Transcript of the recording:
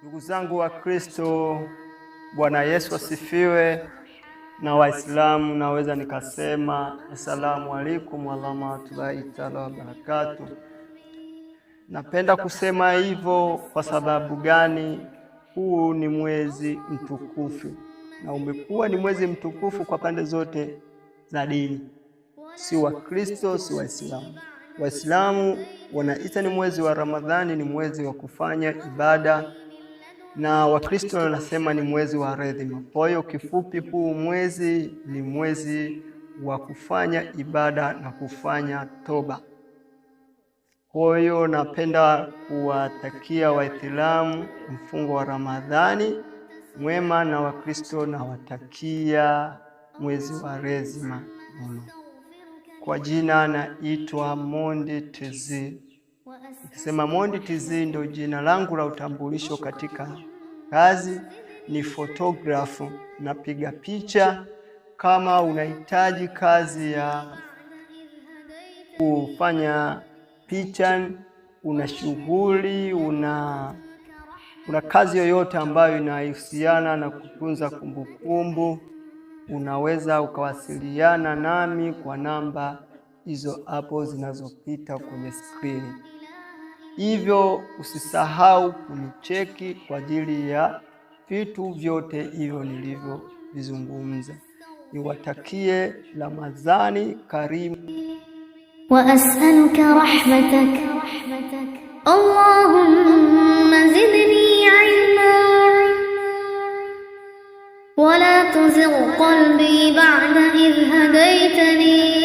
Ndugu zangu wa Kristo, Bwana Yesu asifiwe. Na Waislamu naweza nikasema asalamu alaykum wa rahmatullahi ta'ala wa barakatuh. Napenda kusema hivyo kwa sababu gani? Huu ni mwezi mtukufu na umekuwa ni mwezi mtukufu kwa pande zote za dini, si wa Kristo si Waislamu. Waislamu wanaita ni mwezi wa Ramadhani, ni mwezi wa kufanya ibada, na Wakristo wanasema ni mwezi wa rehema. Kwa hiyo kifupi, huu mwezi ni mwezi wa kufanya ibada na kufanya toba. Kwa hiyo napenda kuwatakia Waislamu mfungo wa Ramadhani mwema, na Wakristo na watakia mwezi wa rehema. Kwa jina naitwa Mondi TZ. Nikisema Mondi TZ ndio jina langu la utambulisho katika kazi, ni photograph, napiga picha. Kama unahitaji kazi ya kufanya picha, una shughuli, una kazi yoyote ambayo inahusiana na kutunza kumbukumbu, unaweza ukawasiliana nami kwa namba hizo hapo zinazopita kwenye screen. Hivyo usisahau kunicheki kwa ajili ya vitu vyote hivyo nilivyovizungumza. Niwatakie Ramadhani karimu. Wa as'aluka rahmatak Allahumma zidni ilma wa la tuzigh qalbi ba'da idh hadaytani